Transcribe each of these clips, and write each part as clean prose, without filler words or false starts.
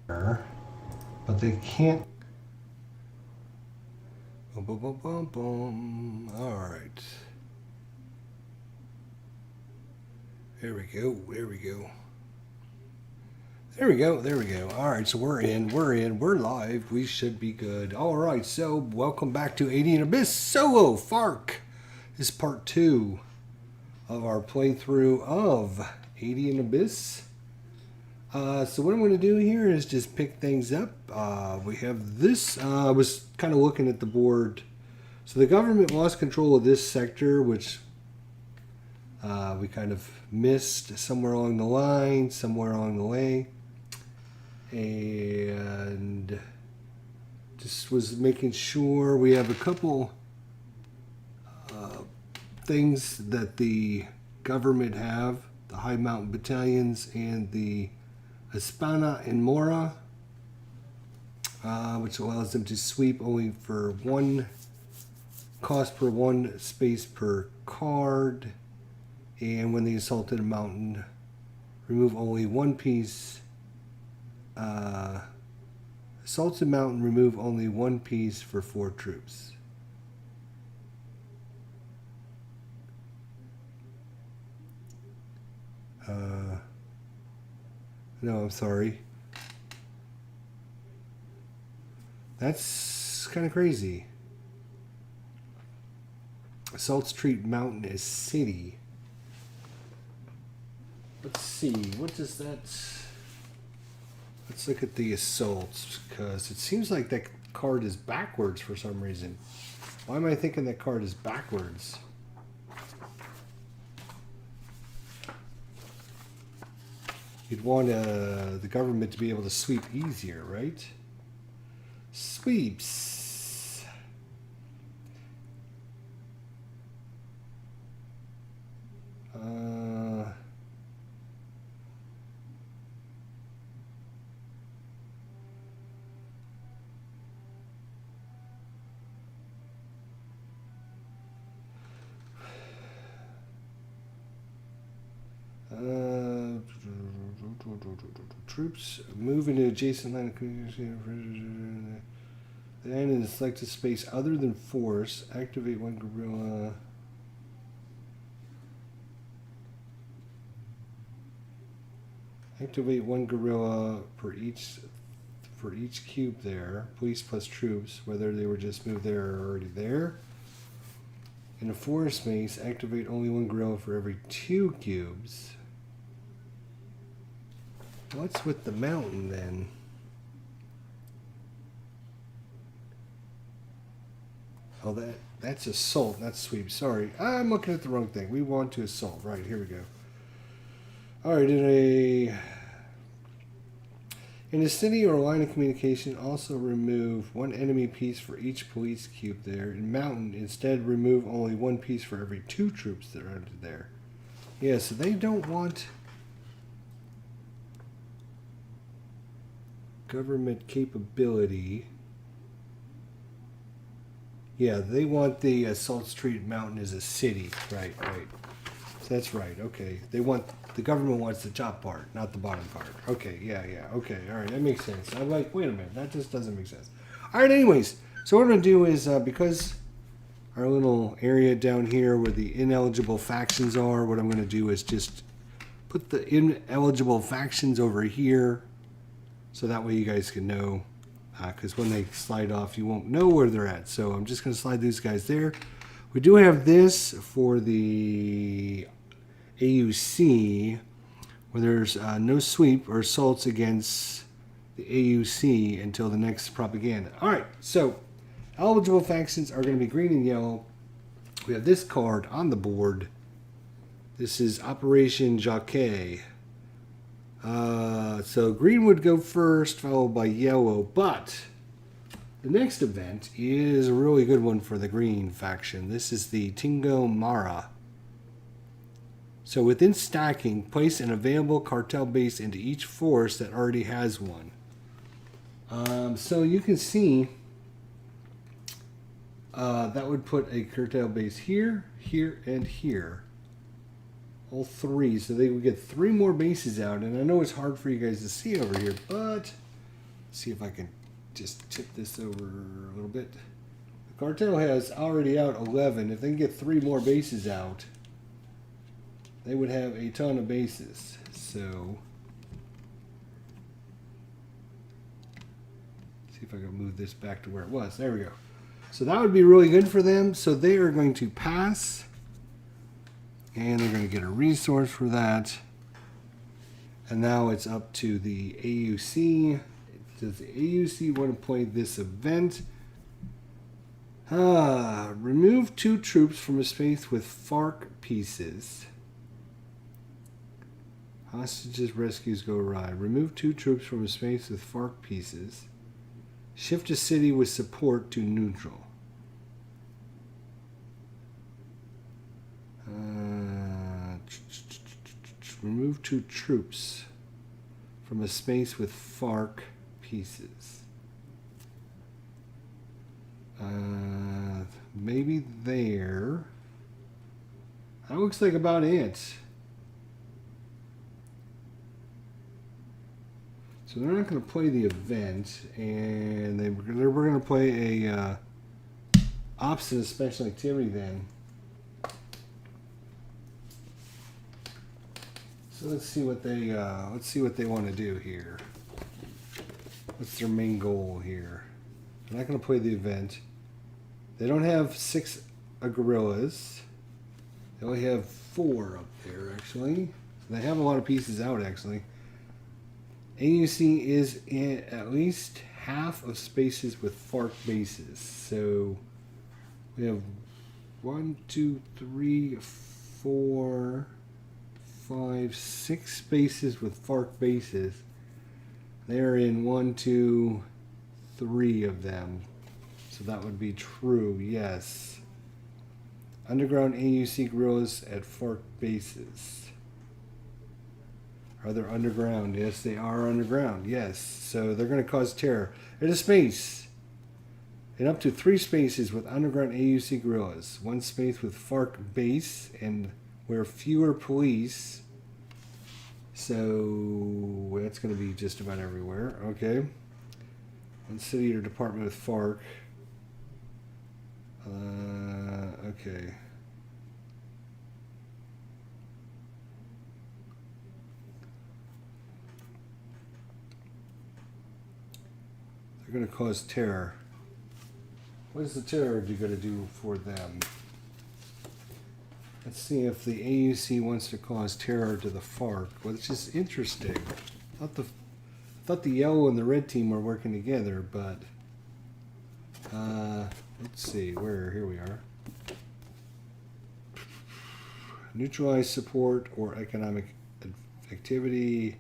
but they can't. Boom, boom, boom, boom, boom. All right. There we go. There we go. There we go. There we go. All right. So we're in. We're live. We should be good. All right. So welcome back to ANDEAN Abyss Solo FARC. This is part 2 of our playthrough of ANDEAN Abyss. So what I'm going to do here is just pick things up. We have this. I was kind of looking at the board. So the government lost control of this sector, which we kind of missed somewhere along the line, somewhere along the way. And just was making sure we have a couple things that the government have. The High Mountain Battalions and the Hispana and Mora, which allows them to sweep only for one cost per one space per card, and when they assaulted a mountain, remove only one piece. Assaulted mountain, remove only one piece for 4 troops. No, I'm sorry. That's kind of crazy. Assaults treat mountain as city. Let's see. What does that... Let's look at the assaults, because it seems like that card is backwards for some reason. Why am I thinking that card is backwards? You'd want the government to be able to sweep easier, right? Sweeps. Troops move into adjacent line of communication. Then in the selected space other than force, activate one guerrilla. Activate one guerrilla for each cube there. Police plus troops, whether they were just moved there or already there. In a forest space, activate only one guerrilla for every 2 cubes. What's with the mountain then? Oh, that's assault, not sweep. Sorry, I'm looking at the wrong thing. We want to assault. Right, here we go. All right, in a city or line of communication, also remove one enemy piece for each police cube there. In mountain, instead remove only one piece for every 2 troops that are under there. Yeah, so they don't want government capability. Yeah, they want the Salt Street Mountain as a city. Right. So that's right. Okay. The government wants the top part, not the bottom part. Okay, yeah. Okay, all right, that makes sense. I'm like, wait a minute, that just doesn't make sense. All right, anyways, so what I'm going to do is, because our little area down here where the ineligible factions are, what I'm going to do is just put the ineligible factions over here, so that way you guys can know, because when they slide off, you won't know where they're at. So I'm just going to slide these guys there. We do have this for the AUC, where there's no sweep or assaults against the AUC until the next propaganda. All right, so eligible factions are going to be green and yellow. We have this card on the board. This is Operation Jacquet. So green would go first, followed by yellow, but the next event is a really good one for the green faction. This is the Tingo Mara. So within stacking, place an available cartel base into each force that already has one. So you can see that would put a cartel base here, here, and here. All 3. So they would get 3 more bases out. And I know it's hard for you guys to see over here, but see if I can just tip this over a little bit. The cartel has already out 11. If they can get 3 more bases out, they would have a ton of bases. So, see if I can move this back to where it was. There we go. So that would be really good for them. So they are going to pass, and they're going to get a resource for that. And now it's up to the AUC. Does the AUC want to play this event? Remove 2 troops from a space with FAC pieces. Hostages rescues go awry. Remove 2 troops from a space with FAC pieces. Shift a city with support to neutral. Remove 2 troops from a space with FAC pieces. Maybe there. That looks like about it. So they're not going to play the event, and we're going to play a opposite of special activity then. So let's see what they want to do here. What's their main goal here? They're not going to play the event. They don't have 6 guerrillas. They only have 4 up there, actually. So they have a lot of pieces out, actually. AUC is in at least half of spaces with FAC bases. So we have 1, 2, 3, 4, 5, 6 spaces with FAC bases. They're in 1, 2, 3 of them. So that would be true, yes. Underground AUC guerrillas at FAC bases. Are they underground? Yes, they are underground. Yes. So they're going to cause terror. In a space. In up to 3 spaces with underground AUC guerrillas. 1 space with FAC base and where fewer police. So that's going to be just about everywhere. Okay. 1 city or department with FAC. Okay. They're going to cause terror. What is the terror going to do for them? Let's see if the AUC wants to cause terror to the FAC. Well, it's just interesting. I thought the yellow and the red team were working together, but let's see. Here we are. Neutralize support or economic activity.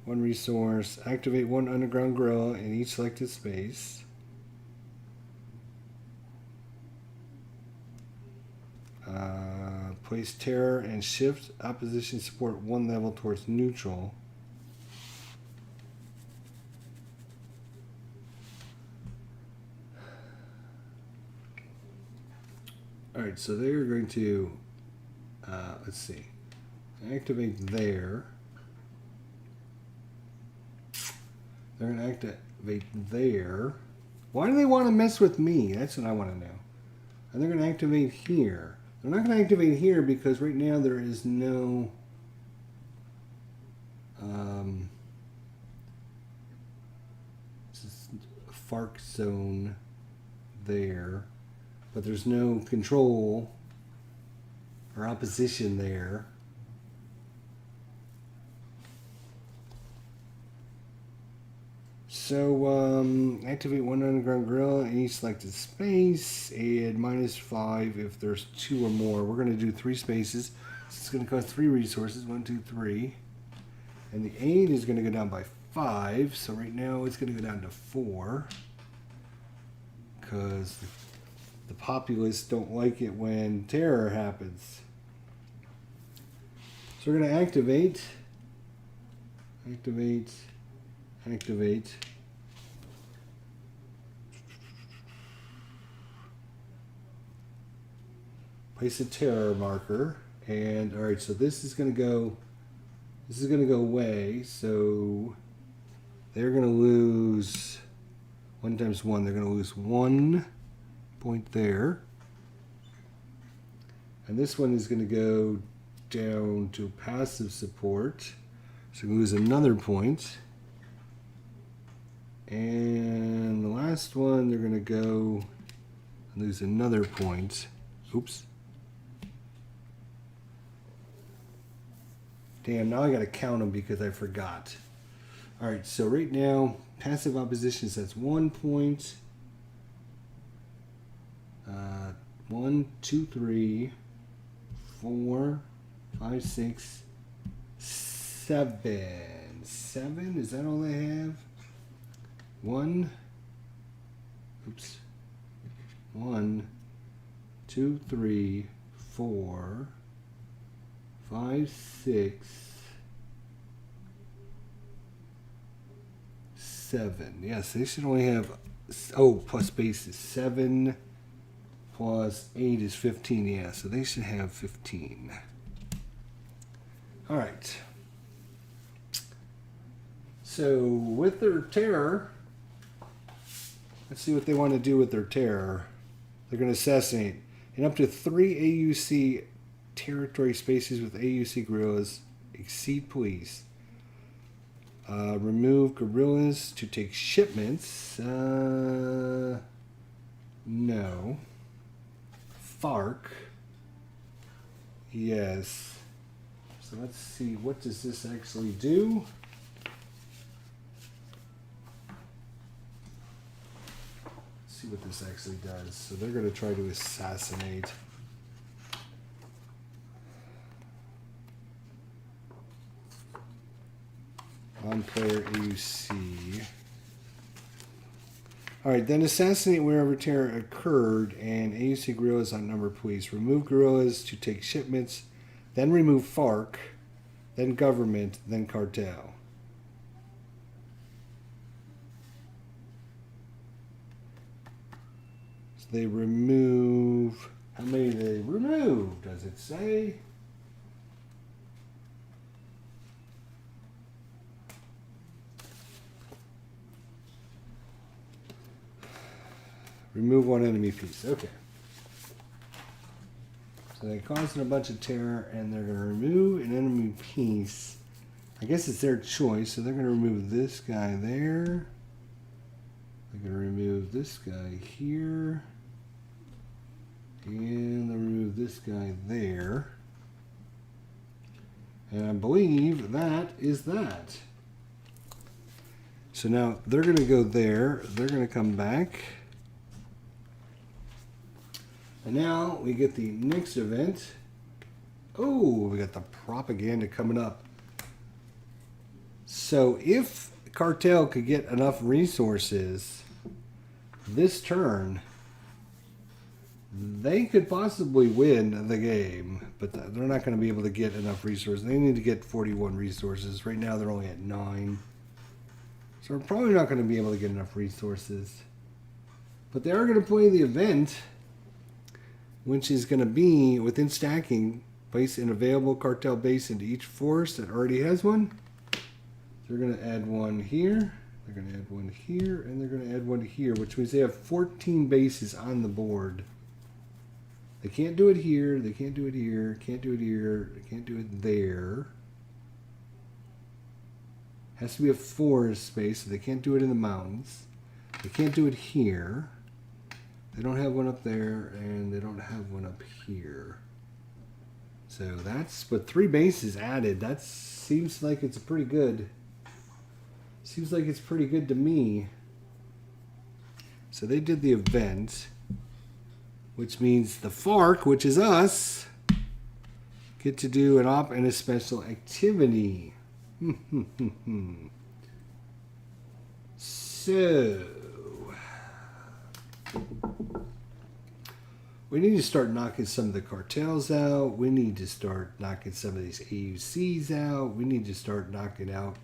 1 resource. Activate 1 underground guerrilla in each selected space. Place terror and shift opposition support 1 level towards neutral. Alright, so they're going to, let's see, activate there. They're going to activate there. Why do they want to mess with me? That's what I want to know. And they're going to activate here. They're not going to activate here because right now there is no FAC zone there, but there's no control or opposition there. So, activate 1 underground guerrilla in each selected space, and -5 if there's 2 or more. We're going to do 3 spaces. It's going to cost 3 resources, 1, 2, 3. And the aid is going to go down by 5, so right now it's going to go down to 4. Because the populace don't like it when terror happens. So we're going to activate. Place a terror marker, and all right. So this is going to go away. So they're going to lose 1 times 1. They're going to lose 1 point there. And this one is going to go down to passive support. So we lose another point. And the last one, they're going to go and lose another point. Oops. Damn, now I got to count them because I forgot. All right, so right now, passive opposition says 1 point. 1, 2, 3, 4, 5, 6, 7. 7? Is that all they have? 1. Oops. 1, 2, 3, 4, 5, 6, 7. Yes, they should only have, plus bases. 7 plus 8 is 15. Yeah, so they should have 15. All right. So with their terror, let's see what they want to do with their terror. They're going to assassinate in up to 3 AUC territory spaces with AUC guerrillas exceed police. Remove guerrillas to take shipments. No. FAC. Yes. So let's see, what does this actually do? Let's see what this actually does. So they're going to try to assassinate. On player AUC. Alright, then assassinate wherever terror occurred and AUC guerrillas outnumber police. Remove guerrillas to take shipments, then remove FAC, then government, then cartel. So they remove, how many do they remove? Does it say? Remove 1 enemy piece. Okay. So they're causing a bunch of terror, and they're going to remove an enemy piece. I guess it's their choice, so they're going to remove this guy there. They're going to remove this guy here. And they'll remove this guy there. And I believe that is that. So now they're going to go there. They're going to come back. And now we get the next event. Oh, we got the propaganda coming up. So if cartel could get enough resources this turn, they could possibly win the game. But they're not going to be able to get enough resources. They need to get 41 resources. Right now they're only at 9. So we're probably not going to be able to get enough resources. But they are going to play the event, which is going to be within stacking, place an available cartel base into each force that already has one. So they're going to add 1 here, they're going to add 1 here, and they're going to add 1 here, which means they have 14 bases on the board. They can't do it here, they can't do it here, can't do it here, they can't do it there. Has to be a forest space, so they can't do it in the mountains. They can't do it here. They don't have one up there, and they don't have one up here. So that's, but 3 bases added. That seems like it's pretty good. Seems like it's pretty good to me. So they did the event, which means the FAC, which is us, get to do an op and a special activity. So we need to start knocking some of the cartels out. We need to start knocking some of these AUCs out. We need to start knocking out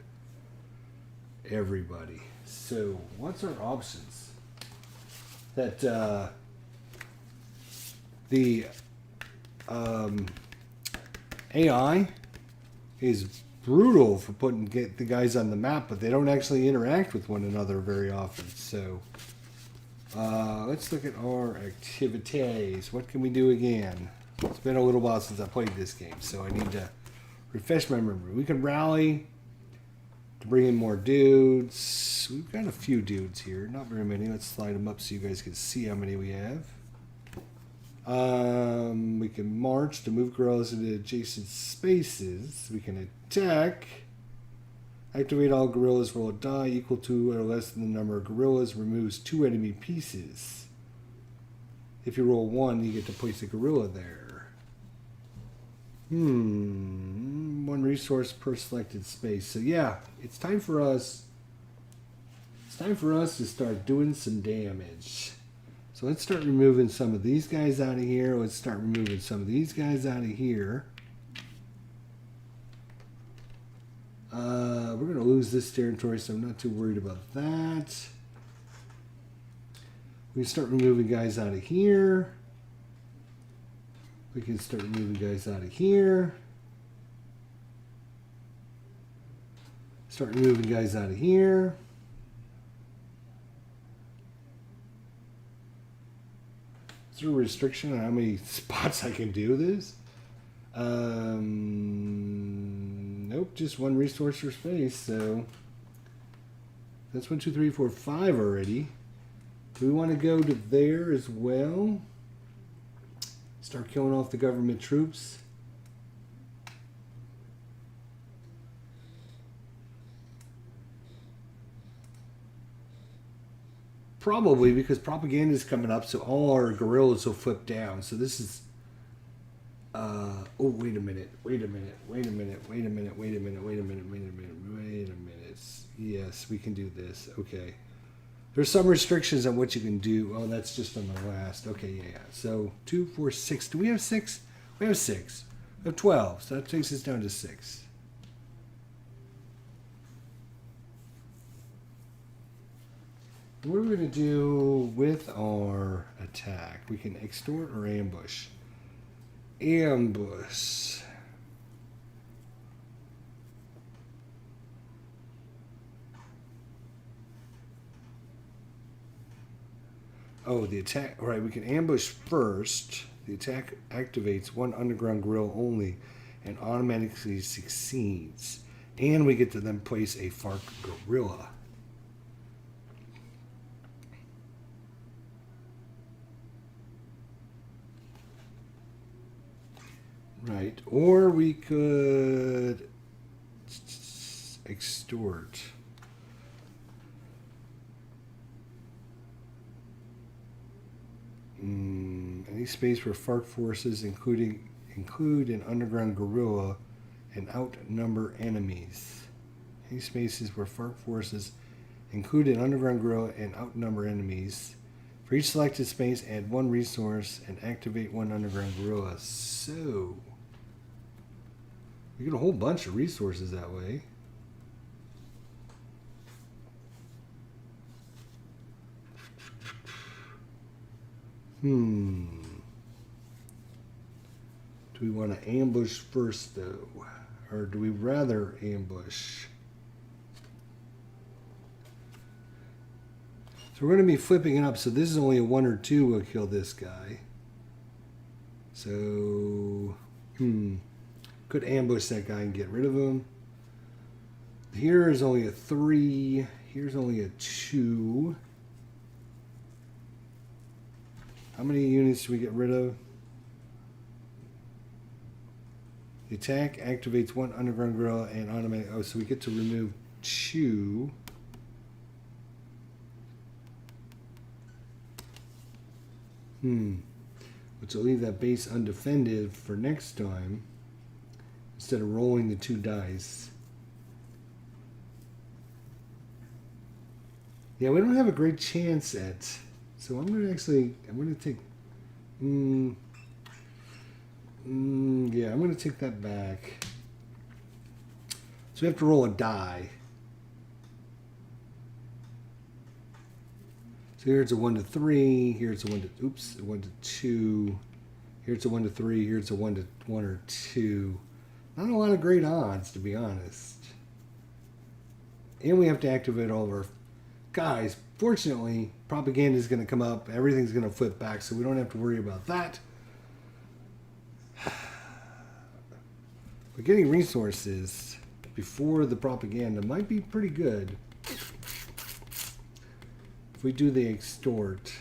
everybody. So what's our options? That the AI is brutal for get the guys on the map, but they don't actually interact with one another very often. So let's look at our activities. What can we do again? It's been a little while since I played this game, so I need to refresh my memory. We can rally to bring in more dudes. We've got a few dudes here, not very many. Let's slide them up so you guys can see how many we have. We can march to move guerrillas into adjacent spaces. We can attack. Activate all guerrillas, roll a die equal to or less than the number of guerrillas. Removes 2 enemy pieces. If you roll 1, you get to place a guerrilla there. 1 resource per selected space. So yeah, it's time for us. It's time for us to start doing some damage. So let's start removing some of these guys out of here. Let's start removing some of these guys out of here. We're going to lose this territory, so I'm not too worried about that. We can start removing guys out of here. We can start removing guys out of here. Start removing guys out of here. Is there a restriction on how many spots I can do this? Nope, just 1 resource per space, so that's 1, 2, 3, 4, 5 already. Do we want to go to there as well? Start killing off the government troops. Probably, because propaganda is coming up, so all our guerrillas will flip down. So this is oh, wait a minute. Yes, we can do this. Okay. There's some restrictions on what you can do. Oh, that's just on the last. Okay, yeah. So 2, 4, 6. Do we have 6? We have 6. We have 12. So that takes us down to 6. What are we going to do with our attack? We can extort or ambush. Ambush. Oh, the attack. All right, we can ambush first. The attack activates 1 underground guerrilla only and automatically succeeds. And we get to then place a FAC guerrilla. Right, or we could extort. Any space where FARC forces include an underground guerrilla and outnumber enemies. Any spaces where FARC forces include an underground guerrilla and outnumber enemies. For each selected space, add 1 resource and activate 1 underground guerrilla. So we get a whole bunch of resources that way. Do we want to ambush first, though? Or do we rather ambush? So we're going to be flipping it up. So this is only a 1 or 2 will kill this guy. So, could ambush that guy and get rid of him. Here is only a 3. Here's only a 2. How many units do we get rid of? The attack activates 1 underground guerrilla and automatic. Oh, so we get to remove 2. Which will leave that base undefended for next time instead of rolling the 2 dice. Yeah, we don't have a great chance at. So I'm going to take. Yeah, I'm going to take that back. So we have to roll a die. So here it's a 1 to 3. Here it's a 1 to. Oops, a 1 to 2. Here it's a 1 to 3. Here it's a 1 to 1 or 2. Not a lot of great odds, to be honest. And we have to activate all of our guys. Fortunately, propaganda is going to come up. Everything's going to flip back, so we don't have to worry about that. But getting resources before the propaganda might be pretty good. If we do the extort.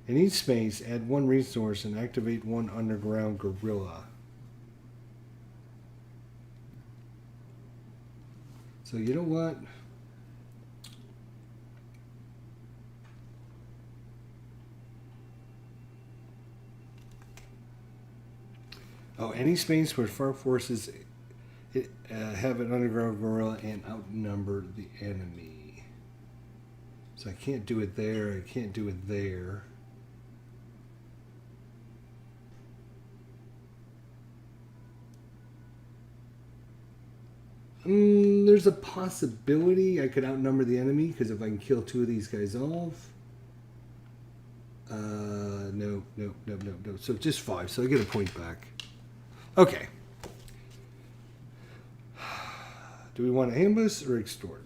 In each space, add one resource and activate one underground guerrilla. So you know what? Oh, any space where FAC forces have an underground guerrilla and outnumber the enemy. So I can't do it there. I can't do it there. There's a possibility I could outnumber the enemy because if I can kill two of these guys off. No. So just 5. So I get a point back. Okay. Do we want to ambush or extort?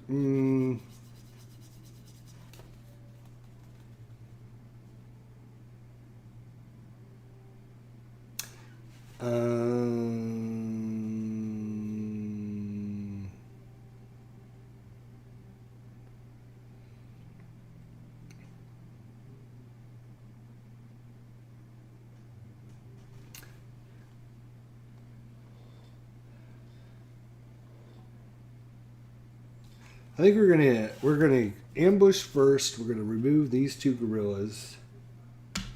I think we're gonna ambush first. We're gonna remove these 2 guerrillas.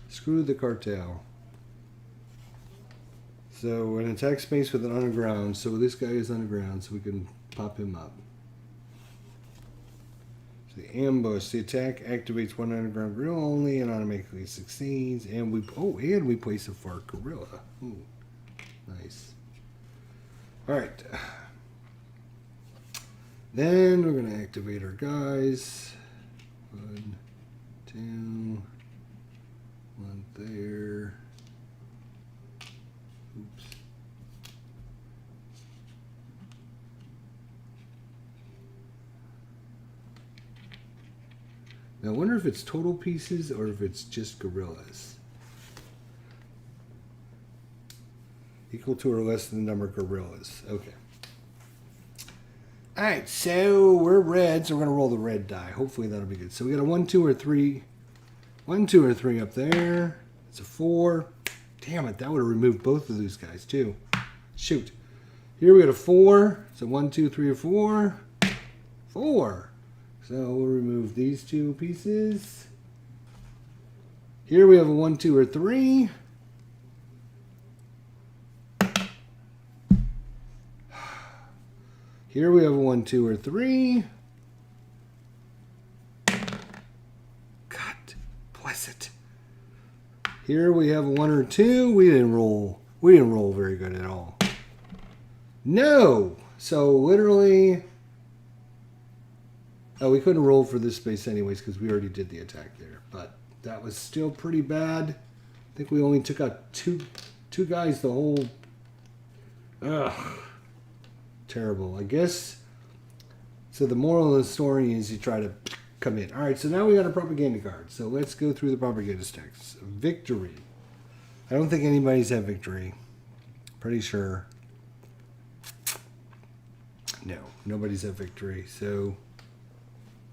Screw the cartel. So an attack space with an underground. So this guy is underground, so we can pop him up. So the ambush, the attack activates one underground guerrilla only and automatically succeeds. And we place a FAC guerrilla. Ooh, nice. All right. Then we're going to activate our guys. 1, 2, 1 there. Oops. Now I wonder if it's total pieces or if it's just guerrillas. Equal to or less than the number of guerrillas. Okay. Alright, so we're red, so we're going to roll the red die. Hopefully that'll be good. So we got a 1, 2, or 3. 1, 2, or 3 up there. It's a 4. Damn it, that would have removed both of those guys too. Shoot. Here we got a 4. So 1, 2, 3, or 4. 4. So we'll remove these 2 pieces. Here we have a 1, 2, or 3. Here we have a 1, 2, or 3. God bless it. Here we have a 1 or 2. We didn't roll very good at all. No. So literally, oh, we couldn't roll for this space anyways because we already did the attack there. But that was still pretty bad. I think we only took out two guys the whole. Ugh. Terrible, I guess. So the moral of the story is you try to come in. All right, so now we got a propaganda card. So let's go through the propaganda stacks. Victory. I don't think anybody's had victory. Pretty sure. No, nobody's had victory. So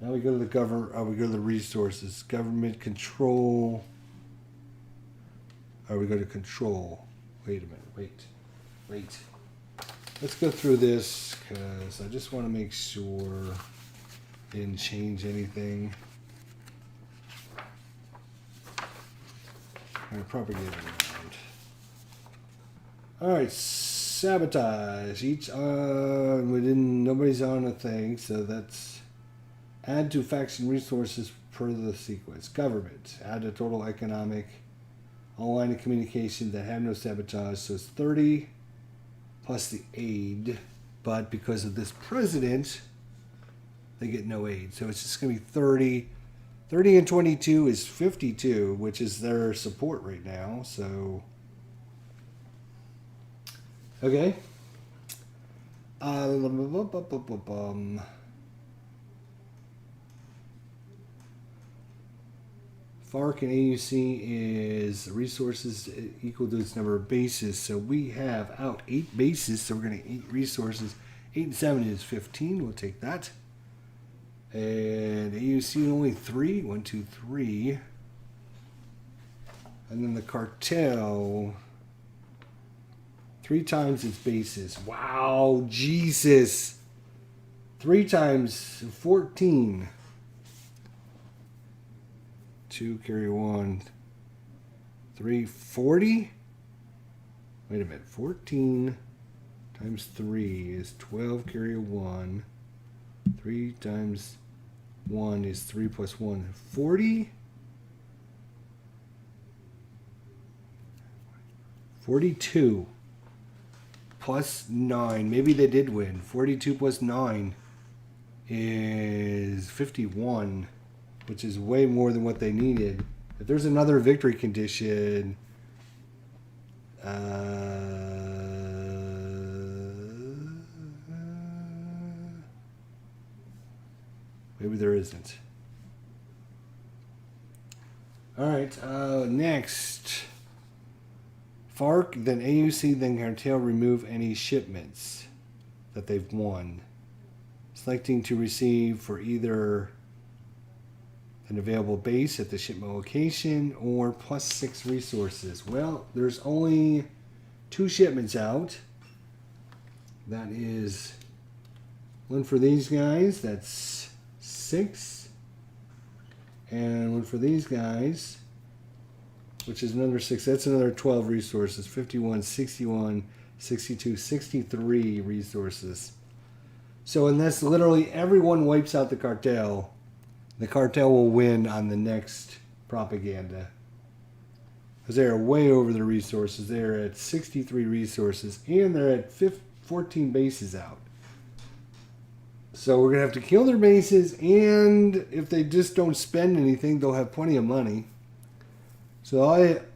now we go to the government. We go to the resources. Government control. Or we go to control. Wait a minute. Wait. Let's go through this because I just want to make sure I didn't change anything. All right, propaganda round. All right, sabotage. Nobody's on a thing, so that's add to faction resources per the sequence. Government, add a total economic, all line of communication that have no sabotage, so it's 30. Plus the aid, but because of this president, they get no aid. So it's just going to be 30. 30 and 22 is 52, which is their support right now. So Okay. FARC and AUC is resources equal to its number of bases. So we have out 8 bases, so we're going to 8 resources. 8 and 7 is 15. We'll take that. And AUC only 3. 1, 2, 3. And then the cartel, 3 times its bases. Wow, Jesus. 3 times 14. 2 carry 1. 3, 40. Wait a minute. 14 times 3 is 12 carry 1. 3 times 1 is 3 plus 1. 40. 42 plus 9. Maybe they did win. 42 plus 9 is 51, which is way more than what they needed. If there's another victory condition, maybe there isn't. All right, next. FARC, then AUC, then cartel remove any shipments that they've won. Selecting to receive for either an available base at the shipment location or plus 6 resources. Well, there's only 2 shipments out. That is one for these guys. That's 6. And one for these guys, which is another 6. That's another 12 resources. 51, 61, 62, 63 resources. So unless literally everyone wipes out the cartel will win on the next propaganda. Because they are way over the resources. They're at 63 resources. And they're at 14 bases out. So we're going to have to kill their bases. And if they just don't spend anything, they'll have plenty of money. So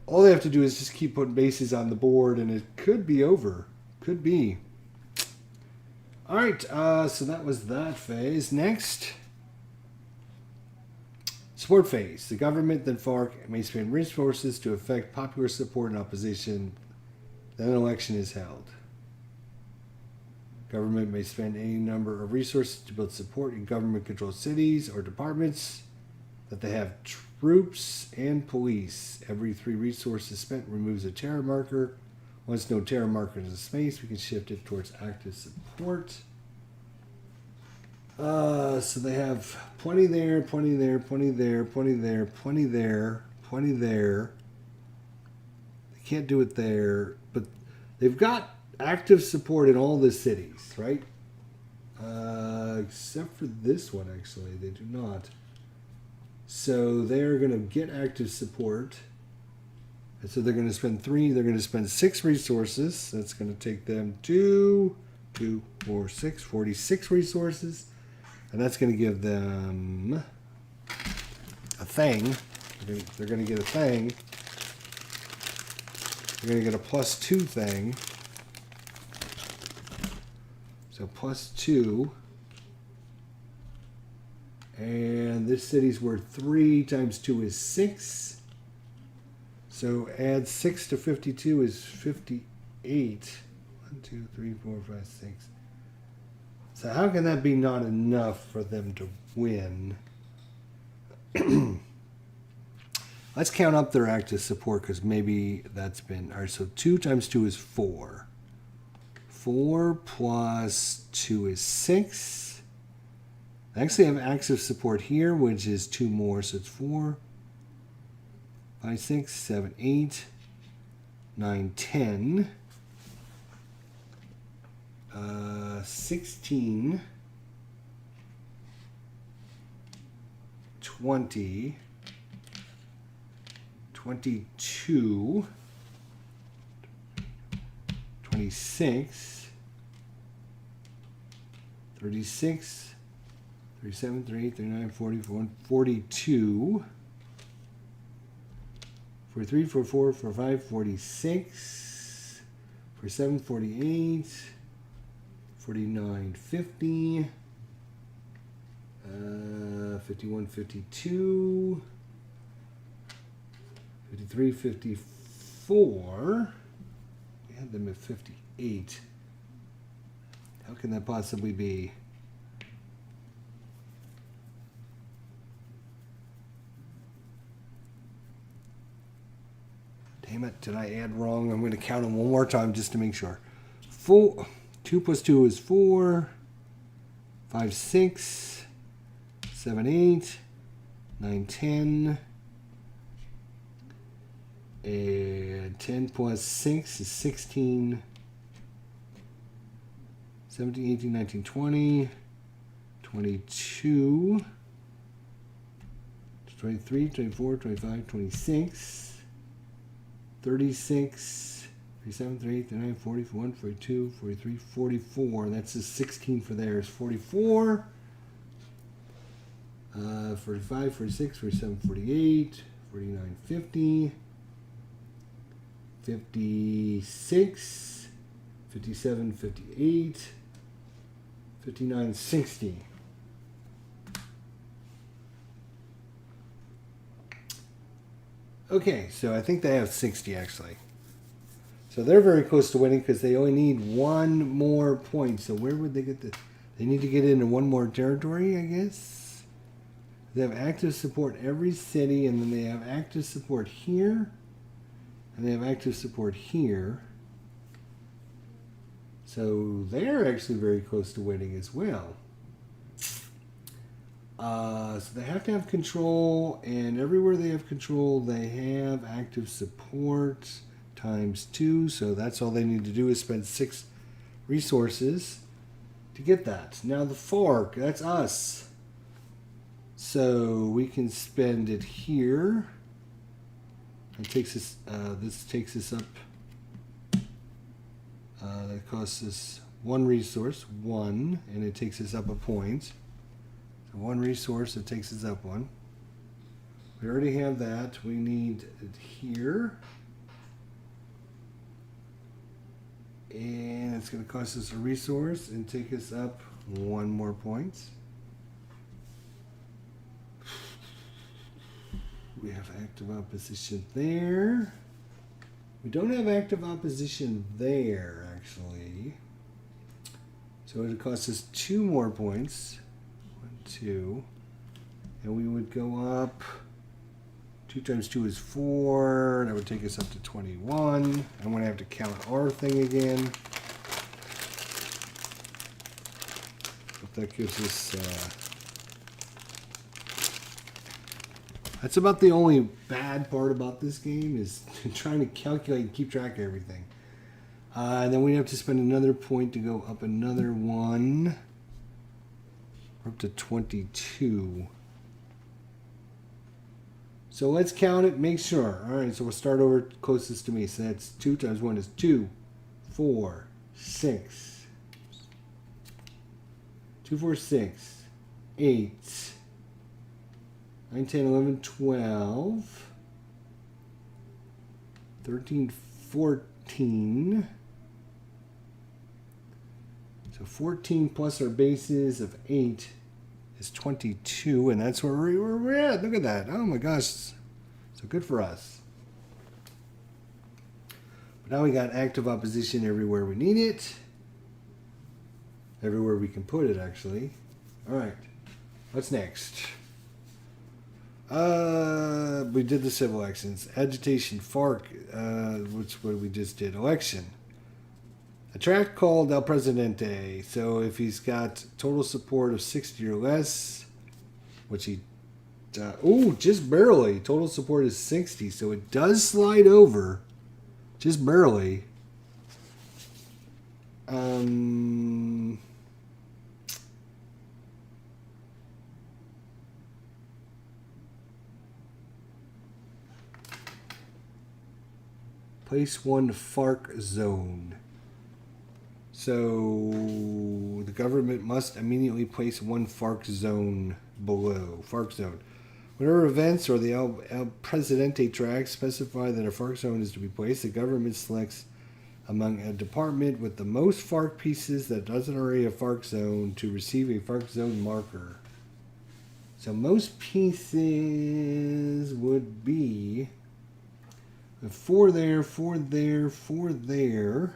all they have to do is just keep putting bases on the board, and it could be over. Could be. All right, so that was that phase. Next, support phase. The government, then FARC, may spend resources to affect popular support and opposition. Then an election is held. Government may spend any number of resources to build support in government-controlled cities or departments that they have troops and police. Every 3 resources spent removes a terror marker. Once no terror marker is in space, we can shift it towards active support. So they have plenty there, plenty there, plenty there, plenty there, plenty there, plenty there. They can't do it there, but they've got active support in all the cities, right? Except for this one, actually. They do not. So they're going to get active support. And so they're going to spend 3. They're going to spend 6 resources. That's going to take them to 2, 4, 6, 46 resources. And that's going to give them a thing. They're going to get a thing. They're going to get a +2 thing. So +2. And this city's worth 3 times 2 is 6. So add 6 to 52 is 58. 1, 2, 3, 4, 5, 6. So how can that be not enough for them to win? Let's count up their active support, because maybe that's been... All right, so 2 times 2 is 4. 4 plus 2 is 6. I actually have active support here, which is 2 more, so it's 4, 5, 6, 7, 8, 9, 10, 16, 20, 22, 26, 36, 37, 38, 39, 40, 42, 43, 44, 45, 46, 47, 48, 49, 50, 51, 52, 53, 54. We had them at 58. How can that possibly be? Damn it, did I add wrong? I'm going to count them one more time just to make sure. 4, 2 plus 2 is 4, 5, 6, 7, 8, 9, 10, and 10 plus 6 is 16, 17, 18, 19, 20, 22, 23, 24, 25, 26, 36, 37, 38, 39, 40, 41, 42, 43, 44. That's a 16 for theirs. 44, 45, 46, 47, 48, 49, 50, 56, 57, 58, 59, 60. Okay, so I think they have 60 actually. So they're very close to winning because they only need one more point. So where would they get the... They need to get into one more territory, I guess. They have active support every city, and then they have active support here. And they have active support here. So they're actually very close to winning as well. So they have to have control, and everywhere they have control, they have active support times 2. So that's all they need to do is spend 6 resources to get that. Now the FARC, that's us. So we can spend it here. It takes us. This takes us up. That costs us 1 resource, 1, and it takes us up a point. 1 resource, it takes us up 1. We already have that. We need it here. And it's going to cost us a resource and take us up 1 more point. We have active opposition there. We don't have active opposition there, actually. So it costs us 2 more points. 2, and we would go up. 2 times 2 is 4. That would take us up to 21. I'm going to have to count our thing again. But that gives us. That's about the only bad part about this game is trying to calculate and keep track of everything. And then we have to spend another point to go up another 1. We're up to 22. So let's count it, make sure. All right, so we'll start over closest to me. So that's 2 times 1 is 2, 4, 6. 2, 4, 6, 8, 9, 10, 11, 12, 13, 14. So 14 plus our bases of 8 is 22, and that's where we're at. Look at that. Oh my gosh. So good for us. But now we got active opposition everywhere we need it. Everywhere we can put it, actually. All right. What's next? We did the civil actions. Agitation, FARC, which what we just did. Election. A track called El Presidente. So if he's got total support of 60 or less, which he... just barely. Total support is 60, so it does slide over. Just barely. Place 1 FARC zone. So the government must immediately place 1 FARC zone below. FARC zone. Whenever events or the El Presidente track specify that a FARC zone is to be placed, the government selects among a department with the most FARC pieces that doesn't already have FARC zone to receive a FARC zone marker. So most pieces would be 4 there, 4 there, 4 there,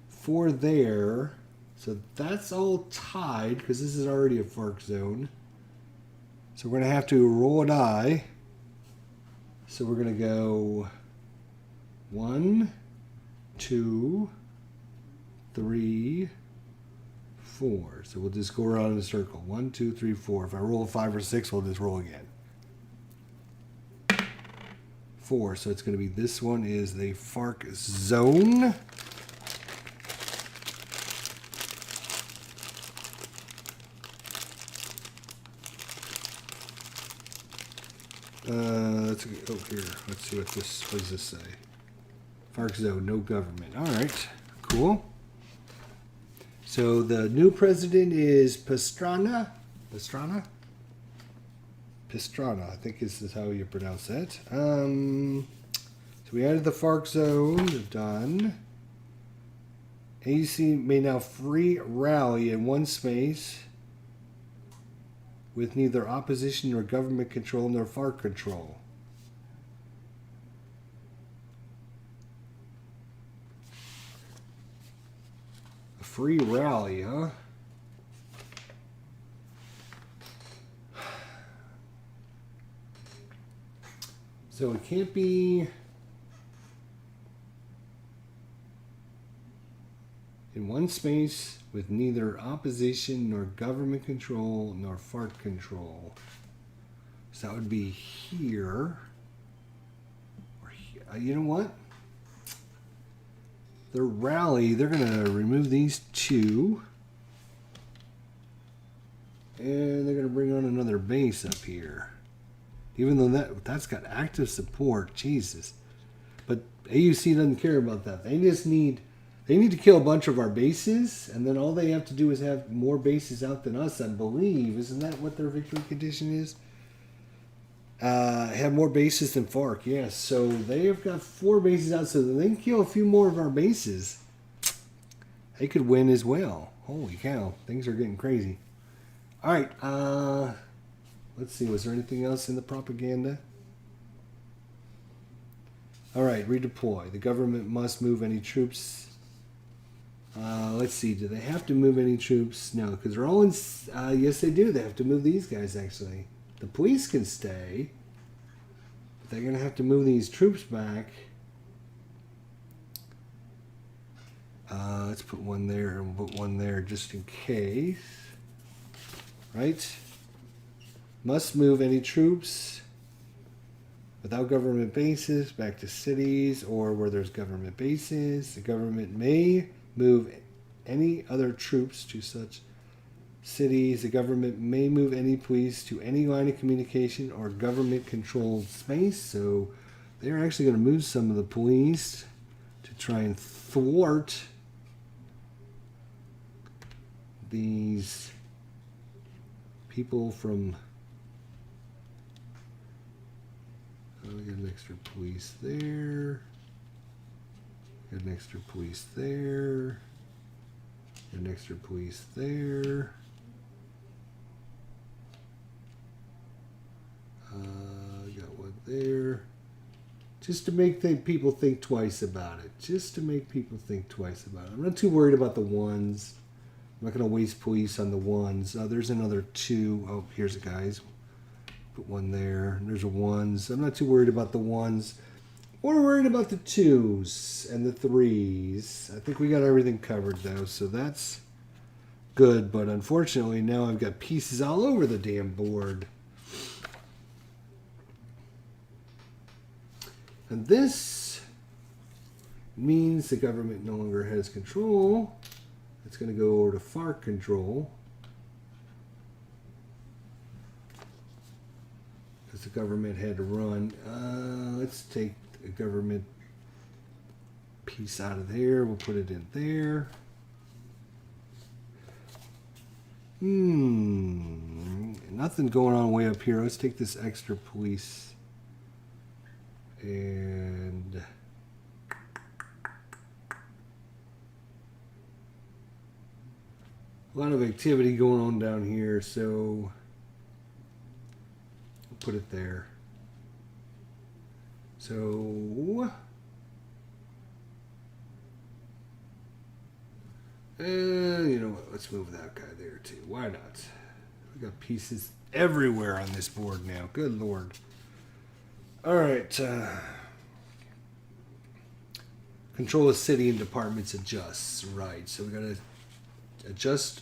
4 there. So that's all tied because this is already a FARC zone. So we're going to have to roll a die. So we're going to go 1, 2, 3, 4. So we'll just go around in a circle. 1, 2, 3, 4. If I roll a 5 or 6, we'll just roll again. 4. So it's going to be this one is the FARC zone. Let's go here. Let's see what does this say. FARC zone, no government. All right, cool. So the new president is Pastrana. Pastrana, I think this is how you pronounce that. So we added the FARC zone. Done. AUC may now free rally in one space with neither opposition nor government control nor FARC control. A free rally, huh? So it can't be in one space with neither opposition nor government control nor FARC control. So that would be here. Or here. You know what? The rally, they're going to remove these 2. And they're going to bring on another base up here. Even though that's got active support. Jesus. But AUC doesn't care about that. They just need... They need to kill a bunch of our bases, and then all they have to do is have more bases out than us, I believe. Isn't that what their victory condition is? Have more bases than FARC, yes. So they have got 4 bases out, so they can kill a few more of our bases. They could win as well. Holy cow, things are getting crazy. All right, let's see. Was there anything else in the propaganda? All right, redeploy. The government must move any troops. Let's see. Do they have to move any troops? No, because they're all in... yes, they do. They have to move these guys, actually. The police can stay. But they're going to have to move these troops back. Let's put one there and put one there just in case. Right? Must move any troops without government bases back to cities or where there's government bases. The government may move any other troops to such cities. The government may move any police to any line of communication or government-controlled space. So they're actually going to move some of the police to try and thwart these people from... we got an extra police there. Got an extra police there. Got an extra police there. Got one there. Just to make people think twice about it. Just to make people think twice about it. I'm not too worried about the ones. I'm not going to waste police on the ones. There's another 2. Oh, here's the guys. Put one there. There's a 1s. I'm not too worried about the 1s. We're worried about the 2s and the 3s. I think we got everything covered, though, so that's good. But unfortunately, now I've got pieces all over the damn board. And this means the government no longer has control. It's going to go over to FARC control. Because the government had to run. Let's take a government piece out of there. We'll put it in there. Nothing going on way up here. Let's take this extra police and A lot of activity going on down here, so we'll put it there. So you know what? Let's move that guy there too. Why not? We got pieces everywhere on this board now. Good Lord. All right. Control of city and departments adjusts. Right. So we got to adjust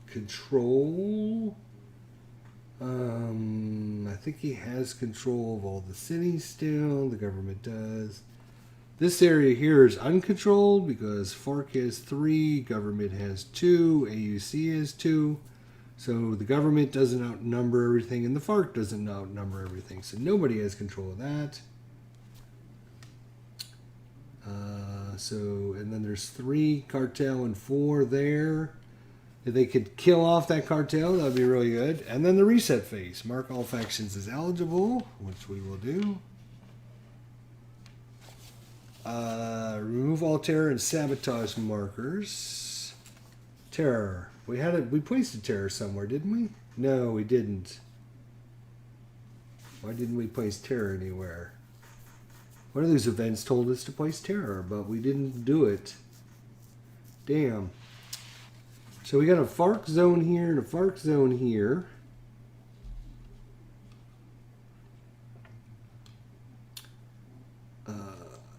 control. I think he has control of all the cities still. The government does. This area here is uncontrolled because FARC has 3, government has 2, AUC has 2. So the government doesn't outnumber everything and the FARC doesn't outnumber everything. So nobody has control of that. And then there's 3 cartel and 4 there. If they could kill off that cartel, that would be really good. And then the reset phase. Mark all factions as eligible, which we will do. Remove all terror and sabotage markers. Terror. We placed a terror somewhere, didn't we? No, we didn't. Why didn't we place terror anywhere? One of those events told us to place terror, but we didn't do it. Damn. So we got a FARC zone here and a FARC zone here.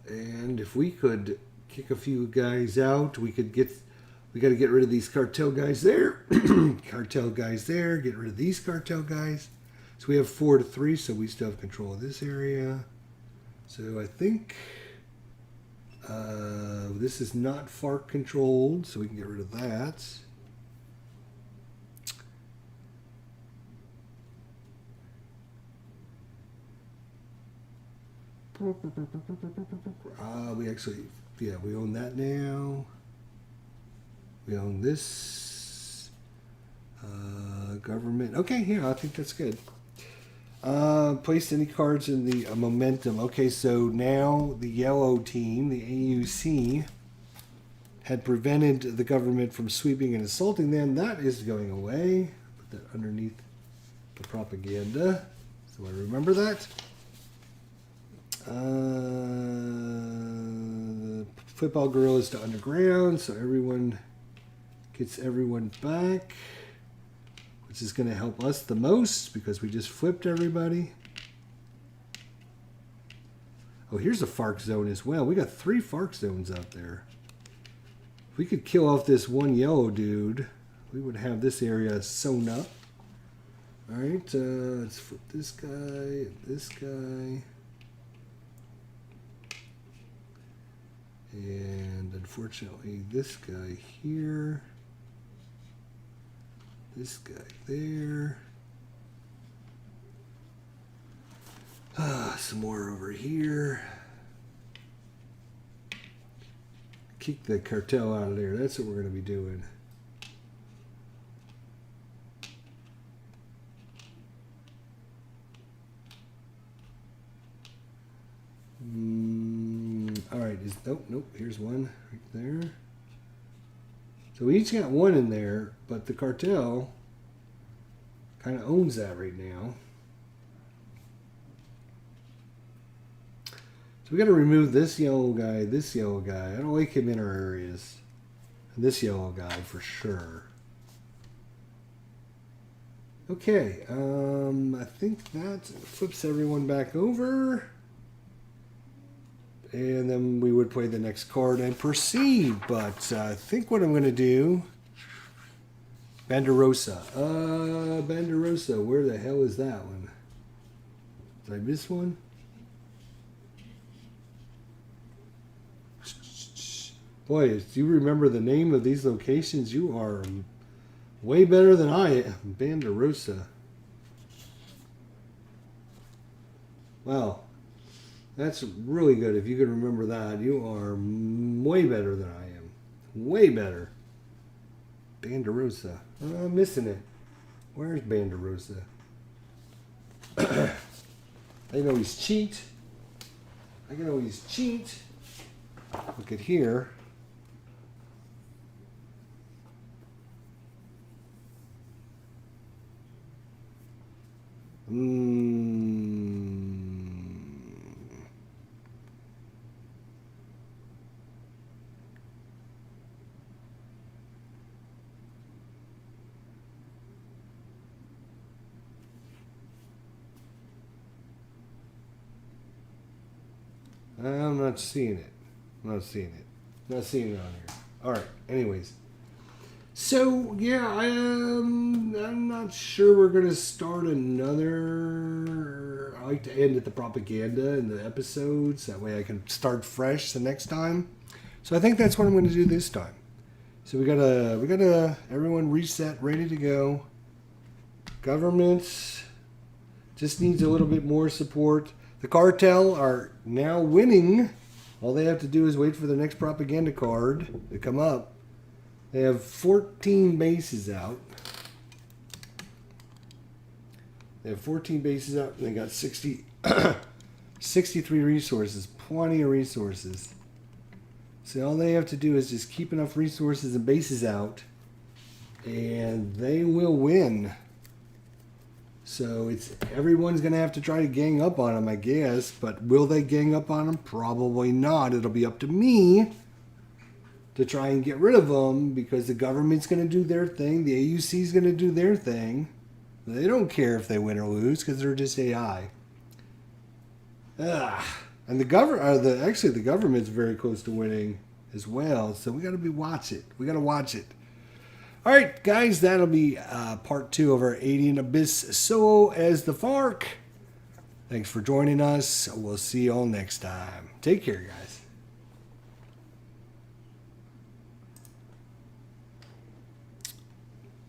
And if we could kick a few guys out, we got to get rid of these cartel guys there. Cartel guys there, get rid of these cartel guys. So we have 4-3, so we still have control of this area. So I think this is not FARC controlled, so we can get rid of that. We own that now. We own this. Government. Okay, yeah, I think that's good. Placed any cards in the momentum. Okay, so now the yellow team, the AUC, had prevented the government from sweeping and assaulting them. That is going away. Put that underneath the propaganda. So I remember that. Football gorillas to underground, so everyone gets everyone back, which is going to help us the most because we just flipped everybody. Oh, here's a FARC zone as well. We got 3 FARC zones out there. If we could kill off this one yellow dude, we would have this area sewn up. All right, let's flip this guy and this guy. And unfortunately, this guy here, this guy there. Some more over here. Kick the cartel out of there. That's what we're going to be doing. All right, nope, here's one right there. So we each got one in there, but the cartel kind of owns that right now. So we got to remove this yellow guy, this yellow guy. I don't like him in our areas. And this yellow guy for sure. Okay, I think that flips everyone back over. And then we would play the next card and proceed. But I think what I'm going to do... Banderosa. Banderosa, where the hell is that one? Did I miss one? Boy, if you remember the name of these locations, you are way better than I am. Banderosa. Wow. That's really good. If you can remember that, you are way better than I am. Way better. Banderosa. I'm missing it. Where's Banderosa? I can always cheat. Look at here. I'm not seeing it. I'm not seeing it. Not seeing it on here. All right. Anyways. So, yeah, I'm not sure we're going to start another. I like to end at the propaganda in the episodes. That way I can start fresh the next time. So I think that's what I'm going to do this time. So we gotta everyone reset, ready to go. Government just needs a little bit more support. The cartel are now winning. All they have to do is wait for the next propaganda card to come up. They have 14 bases out. They have 14 bases out, and they got 63 resources. Plenty of resources. So all they have to do is just keep enough resources and bases out, and they will win. So everyone's going to have to try to gang up on them, I guess. But will they gang up on them? Probably not. It'll be up to me to try and get rid of them, because the government's going to do their thing. The AUC's going to do their thing. They don't care if they win or lose, because they're just AI. And the government's very close to winning as well. So we got to watch it. We got to watch it. All right, guys, that'll be part 2 of our ANDEAN Abyss solo as the FARC. Thanks for joining us. We'll see you all next time. Take care, guys.